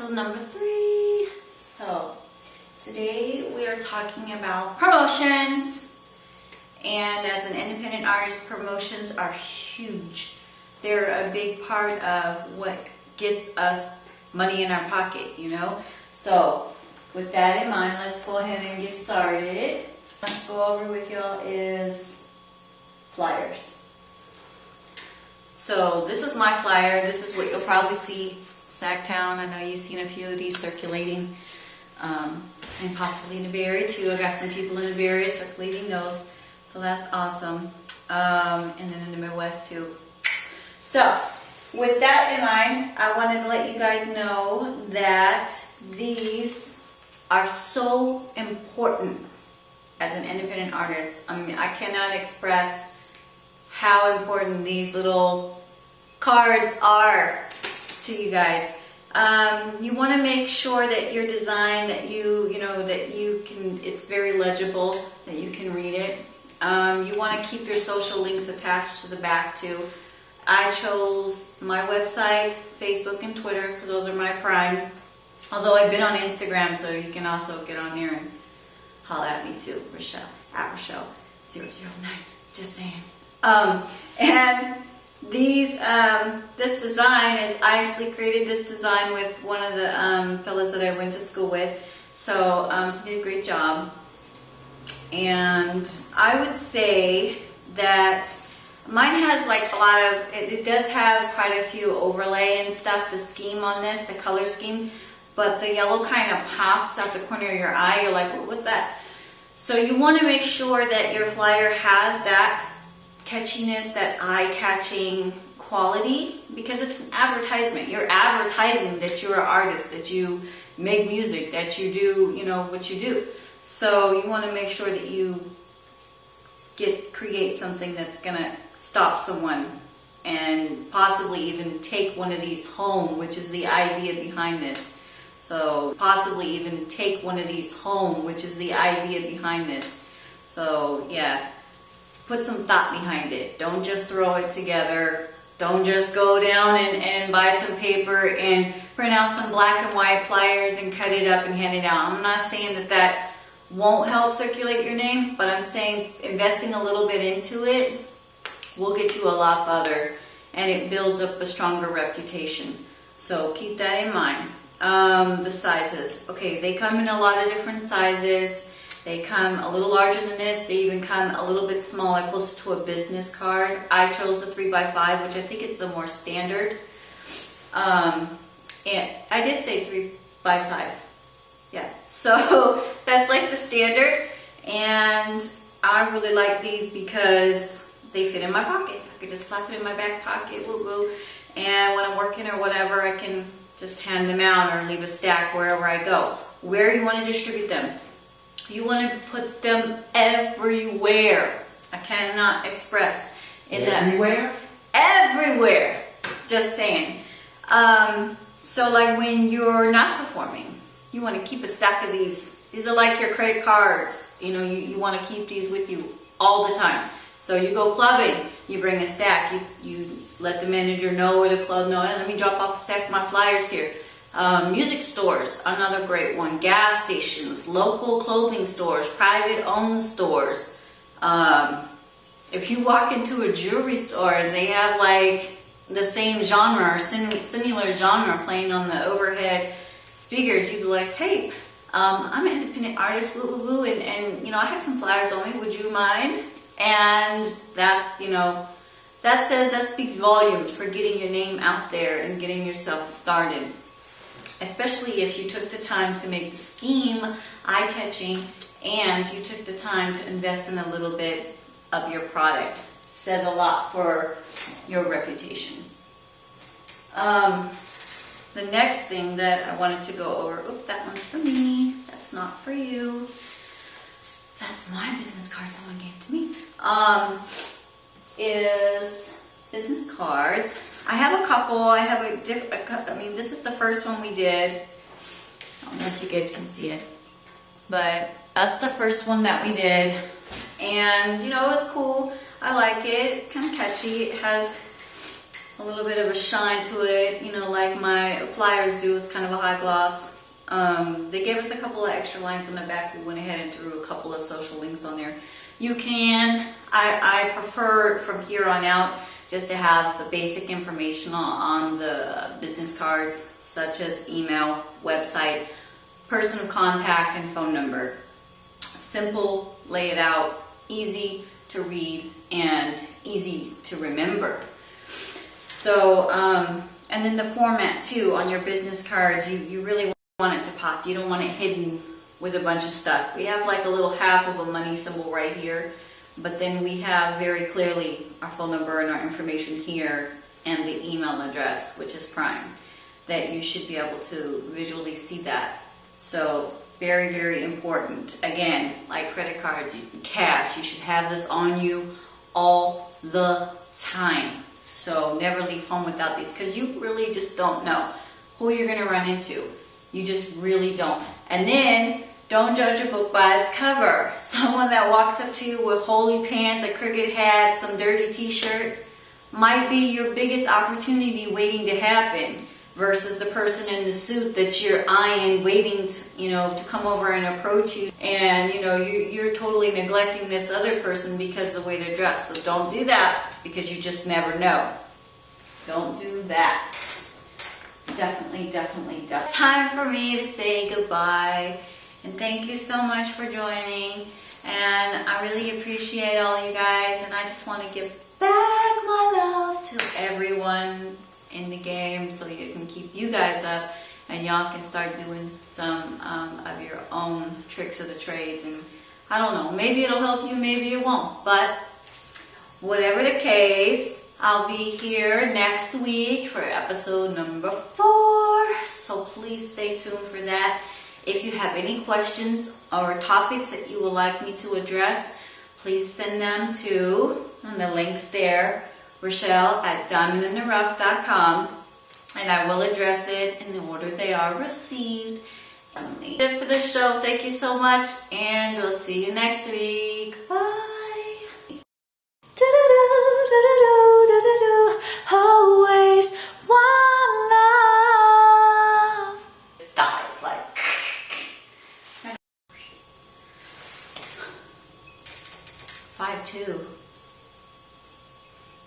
episode number 3. So today we are talking about promotions, and as an independent artist, promotions are huge. They're a big part of what gets us money in our pocket, you know. So with that in mind, let's go ahead and get started. What I'll go over with y'all is flyers. So this is my flyer. This is what you'll probably see. Sacktown. I know you've seen a few of these circulating, and possibly in the Bay Area too. I got some people in the Bay Area circulating those, so that's awesome. And then in the Midwest too. So with that in mind, I wanted to let you guys know that these are so important as an independent artist. I mean, I cannot express how important these little cards are to you guys. You want to make sure that your design, that you can, it's very legible, that you can read it. You want to keep your social links attached to the back too. I chose my website, Facebook, and Twitter because those are my prime. Although I've been on Instagram, so you can also get on there and holler at me too, Rashell, at Rashell009. Just saying. And these, this design is, I actually created this design with one of the fellas that I went to school with. So he did a great job. And I would say that mine has like a lot of, it does have quite a few overlay and stuff, the scheme on this, the color scheme. But the yellow kind of pops out the corner of your eye. You're like, what's that? So you want to make sure that your flyer has that catchiness, that eye-catching quality, because it's an advertisement. You're advertising that you're an artist, that you make music, that you do, you know, what you do. So you want to make sure that you create something that's going to stop someone and possibly even take one of these home, which is the idea behind this. So possibly even take one of these home, which is the idea behind this. So yeah, put some thought behind it. Don't just throw it together. Don't just go down and buy some paper and print out some black and white flyers and cut it up and hand it out. I'm not saying that that won't help circulate your name, but I'm saying investing a little bit into it will get you a lot further, and it builds up a stronger reputation. So keep that in mind. The sizes. Okay, they come in a lot of different sizes. They come a little larger than this. They even come a little bit smaller, closer to a business card. I chose the 3x5, which I think is the more standard. And I did say 3x5. Yeah, so that's like the standard. And I really like these because they fit in my pocket. I could just slap it in my back pocket, woo woo. And when I'm working or whatever, I can just hand them out or leave a stack wherever I go. Where you want to distribute them. You want to put them everywhere. I cannot express in everywhere? Everywhere. Just saying. So like when you're not performing, you want to keep a stack of these. These are like your credit cards. You know, you want to keep these with you all the time. So you go clubbing, you bring a stack, you let the manager know or the club know, hey, let me drop off a stack of my flyers here. Music stores, another great one. Gas stations, local clothing stores, private owned stores. If you walk into a jewelry store and they have like the same genre or similar genre playing on the overhead speakers, you'd be like, hey, I'm an independent artist, woo woo woo, and you know, I have some flyers on me, would you mind? And that, you know, that speaks volumes for getting your name out there and getting yourself started. Especially if you took the time to make the scheme eye-catching and you took the time to invest in a little bit of your product. Says a lot for your reputation. The next thing that I wanted to go over, oops, that one's for me, that's not for you. That's my business card someone gave to me. Is business cards. I have a couple. I have I mean, this is the first one we did. I don't know if you guys can see it, but that's the first one that we did. And you know, it was cool. I like it. It's kind of catchy. It has a little bit of a shine to it, you know, like my flyers do. It's kind of a high gloss. They gave us a couple of extra lines on the back. We went ahead and threw a couple of social links on there. You can, I prefer from here on out just to have the basic information on the business cards, such as email, website, person of contact, and phone number. Simple, lay it out, easy to read, and easy to remember. So, and then the format too on your business cards, you really want it to pop. You don't want it hidden with a bunch of stuff. We have like a little half of a money symbol right here, but then we have very clearly our phone number and our information here and the email address, which is Prime, that you should be able to visually see that. So very, very important. Again, like credit cards, cash, you should have this on you all the time. So never leave home without these, because you really just don't know who you're going to run into. You just really don't. And then don't judge a book by its cover. Someone that walks up to you with holy pants, a cricket hat, some dirty t-shirt might be your biggest opportunity waiting to happen, versus the person in the suit that you're eyeing, waiting to, you know, to come over and approach you. And you know, you're totally neglecting this other person because of the way they're dressed. So don't do that, because you just never know. Don't do that. Definitely, definitely, definitely. Time for me to say goodbye. And thank you so much for joining. And I really appreciate all you guys. And I just want to give back my love to everyone in the game, so you can keep you guys up and y'all can start doing some of your own tricks of the trades. And I don't know, maybe it'll help you, maybe it won't. But whatever the case, I'll be here next week for episode number 4. So please stay tuned for that. If you have any questions or topics that you would like me to address, please send them to, on the links there, Rashell at diamondintherough.com, and I will address it in the order they are received. That's it for the show. Thank you so much, and we'll see you next week. Bye. Always one love. It dies like. 5-2.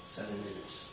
7 minutes.